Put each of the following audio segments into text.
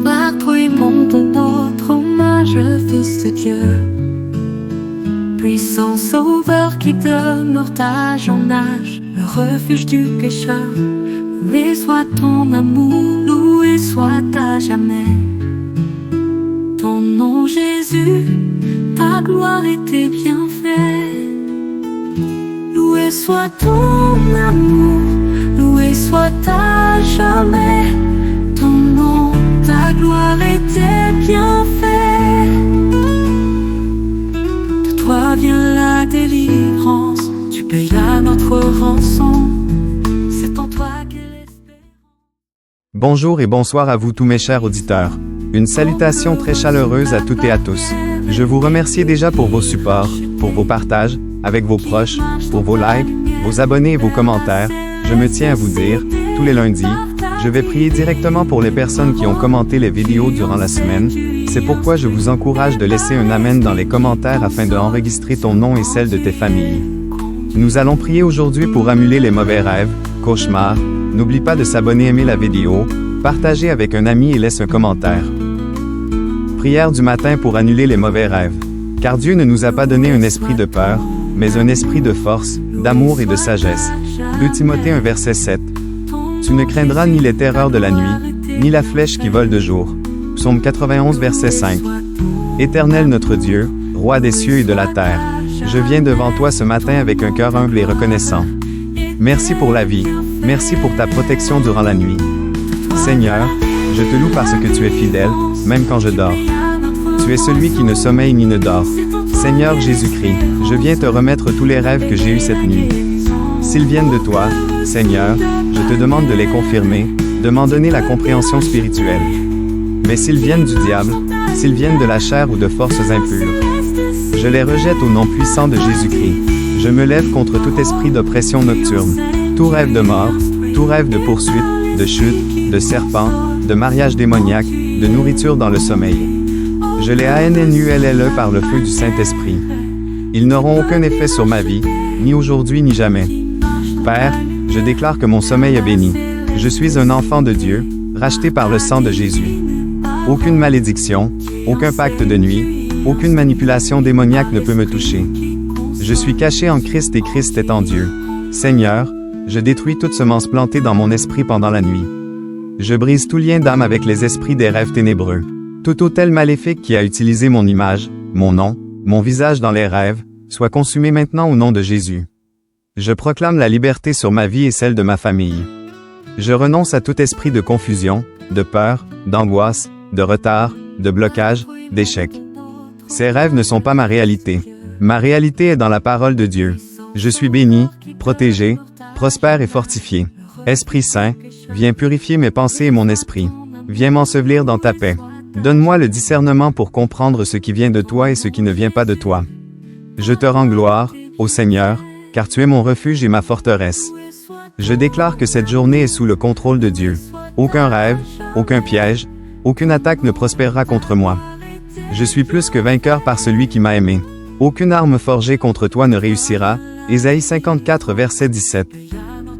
Par toi et monte notre hommage, Fils de Dieu. Puissant sauveur qui demeure d'âge en âge, le refuge du pécheur. Loué soit ton amour, loué soit à jamais. Ton nom Jésus, ta gloire et tes bienfaits. Loué soit ton amour, loué soit à jamais. Ton nom, ta gloire et tes bienfaits. De toi vient la délivrance, tu payes là notre rançon. C'est en toi qu'est l'espérance. Bonjour et bonsoir à vous tous mes chers auditeurs. Une salutation très chaleureuse à toutes et à tous. Je vous remercie déjà pour vos supports, pour vos partages, avec vos proches, pour vos likes, vos abonnés et vos commentaires. Je me tiens à vous dire, tous les lundis, je vais prier directement pour les personnes qui ont commenté les vidéos durant la semaine. C'est pourquoi je vous encourage de laisser un amen dans les commentaires afin de enregistrer ton nom et celle de tes familles. Nous allons prier aujourd'hui pour annuler les mauvais rêves, cauchemars. N'oublie pas de s'abonner, aimer la vidéo, partager avec un ami et laisse un commentaire. Prière du matin pour annuler les mauvais rêves. Car Dieu ne nous a pas donné un esprit de peur, mais un esprit de force, d'amour et de sagesse. 2 Timothée 1 verset 7. Tu ne craindras ni les terreurs de la nuit, ni la flèche qui vole de jour. Psaume 91 verset 5. Éternel notre Dieu, roi des cieux et de la terre, je viens devant toi ce matin avec un cœur humble et reconnaissant. Merci pour la vie, merci pour ta protection durant la nuit. Seigneur, je te loue parce que tu es fidèle, même quand je dors. Tu es celui qui ne sommeille ni ne dort. Seigneur Jésus-Christ, je viens te remettre tous les rêves que j'ai eus cette nuit. S'ils viennent de toi, Seigneur, je te demande de les confirmer, de m'en donner la compréhension spirituelle. Mais s'ils viennent du diable, s'ils viennent de la chair ou de forces impures, je les rejette au nom puissant de Jésus-Christ. Je me lève contre tout esprit d'oppression nocturne, tout rêve de mort, tout rêve de poursuite, de chute, de serpent, de mariage démoniaque, de nourriture dans le sommeil. Je les annule par le feu du Saint-Esprit. Ils n'auront aucun effet sur ma vie, ni aujourd'hui ni jamais. Père, je déclare que mon sommeil est béni. Je suis un enfant de Dieu, racheté par le sang de Jésus. Aucune malédiction, aucun pacte de nuit, aucune manipulation démoniaque ne peut me toucher. Je suis caché en Christ et Christ est en Dieu. Seigneur, je détruis toute semence plantée dans mon esprit pendant la nuit. Je brise tout lien d'âme avec les esprits des rêves ténébreux. Tout autel maléfique qui a utilisé mon image, mon nom, mon visage dans les rêves, soit consumé maintenant au nom de Jésus. Je proclame la liberté sur ma vie et celle de ma famille. Je renonce à tout esprit de confusion, de peur, d'angoisse, de retard, de blocage, d'échec. Ces rêves ne sont pas ma réalité. Ma réalité est dans la parole de Dieu. Je suis béni, protégé, prospère et fortifié. Esprit Saint, viens purifier mes pensées et mon esprit. Viens m'ensevelir dans ta paix. Donne-moi le discernement pour comprendre ce qui vient de toi et ce qui ne vient pas de toi. Je te rends gloire, ô Seigneur, car tu es mon refuge et ma forteresse. Je déclare que cette journée est sous le contrôle de Dieu. Aucun rêve, aucun piège, aucune attaque ne prospérera contre moi. Je suis plus que vainqueur par celui qui m'a aimé. Aucune arme forgée contre toi ne réussira. Ésaïe 54 verset 17.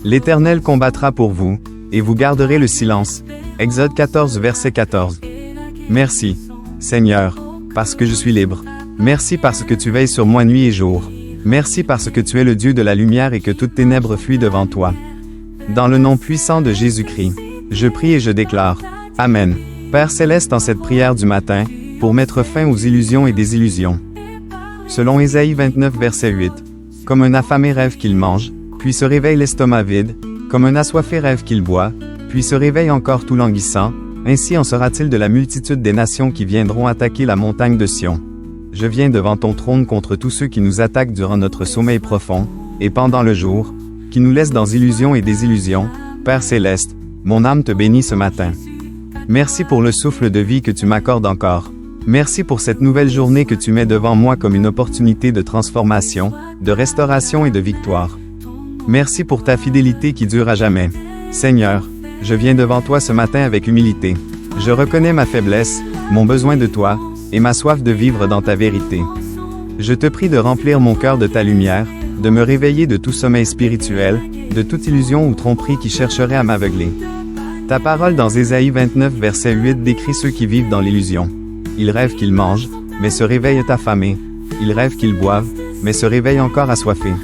L'Éternel combattra pour vous, et vous garderez le silence. Exode 14 verset 14. Merci, Seigneur, parce que je suis libre. Merci parce que tu veilles sur moi nuit et jour. Merci parce que tu es le Dieu de la lumière et que toute ténèbre fuit devant toi. Dans le nom puissant de Jésus-Christ, je prie et je déclare. Amen. Père céleste, en cette prière du matin, pour mettre fin aux illusions et désillusions. Selon Ésaïe 29 verset 8, comme un affamé rêve qu'il mange, puis se réveille l'estomac vide, comme un assoiffé rêve qu'il boit, puis se réveille encore tout languissant, ainsi en sera-t-il de la multitude des nations qui viendront attaquer la montagne de Sion. Je viens devant ton trône contre tous ceux qui nous attaquent durant notre sommeil profond, et pendant le jour, qui nous laissent dans illusions et désillusions. Père céleste, mon âme te bénit ce matin. Merci pour le souffle de vie que tu m'accordes encore. Merci pour cette nouvelle journée que tu mets devant moi comme une opportunité de transformation, de restauration et de victoire. Merci pour ta fidélité qui dure à jamais. Seigneur, je viens devant toi ce matin avec humilité. Je reconnais ma faiblesse, mon besoin de toi, et ma soif de vivre dans ta vérité. Je te prie de remplir mon cœur de ta lumière, de me réveiller de tout sommeil spirituel, de toute illusion ou tromperie qui chercherait à m'aveugler. Ta parole dans Ésaïe 29 verset 8 décrit ceux qui vivent dans l'illusion. Ils rêvent qu'ils mangent, mais se réveillent affamés. Ils rêvent qu'ils boivent, mais se réveillent encore assoiffés.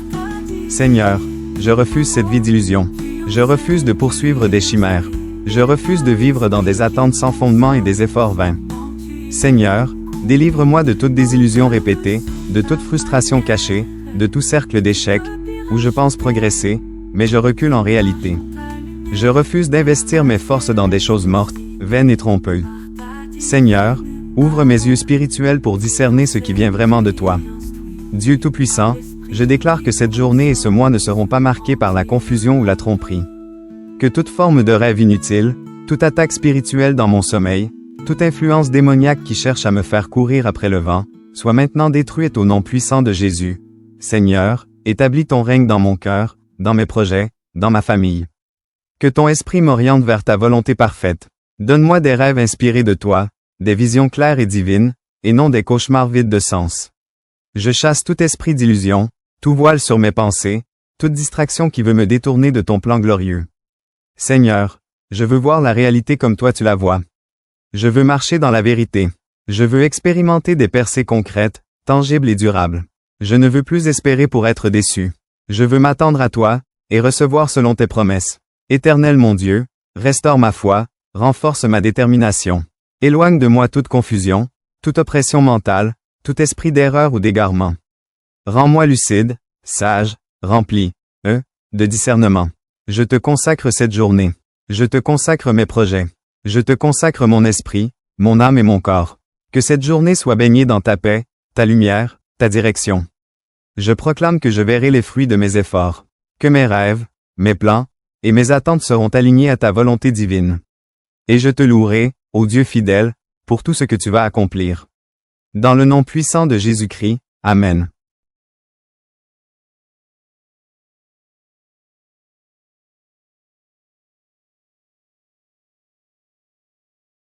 Seigneur, je refuse cette vie d'illusion. Je refuse de poursuivre des chimères. Je refuse de vivre dans des attentes sans fondement et des efforts vains. Seigneur, délivre-moi de toute désillusion répétée, de toute frustration cachée, de tout cercle d'échecs, où je pense progresser, mais je recule en réalité. Je refuse d'investir mes forces dans des choses mortes, vaines et trompeuses. Seigneur, ouvre mes yeux spirituels pour discerner ce qui vient vraiment de toi. Dieu Tout-Puissant, je déclare que cette journée et ce mois ne seront pas marqués par la confusion ou la tromperie. Que toute forme de rêve inutile, toute attaque spirituelle dans mon sommeil, toute influence démoniaque qui cherche à me faire courir après le vent, soit maintenant détruite au nom puissant de Jésus. Seigneur, établis ton règne dans mon cœur, dans mes projets, dans ma famille. Que ton esprit m'oriente vers ta volonté parfaite. Donne-moi des rêves inspirés de toi, des visions claires et divines, et non des cauchemars vides de sens. Je chasse tout esprit d'illusion, tout voile sur mes pensées, toute distraction qui veut me détourner de ton plan glorieux. Seigneur, je veux voir la réalité comme toi tu la vois. Je veux marcher dans la vérité. Je veux expérimenter des percées concrètes, tangibles et durables. Je ne veux plus espérer pour être déçu. Je veux m'attendre à toi, et recevoir selon tes promesses. Éternel mon Dieu, restaure ma foi, renforce ma détermination. Éloigne de moi toute confusion, toute oppression mentale, tout esprit d'erreur ou d'égarement. Rends-moi lucide, sage, rempli, de discernement. Je te consacre cette journée. Je te consacre mes projets. Je te consacre mon esprit, mon âme et mon corps. Que cette journée soit baignée dans ta paix, ta lumière, ta direction. Je proclame que je verrai les fruits de mes efforts. Que mes rêves, mes plans, et mes attentes seront alignés à ta volonté divine. Et je te louerai, ô Dieu fidèle, pour tout ce que tu vas accomplir. Dans le nom puissant de Jésus-Christ, Amen.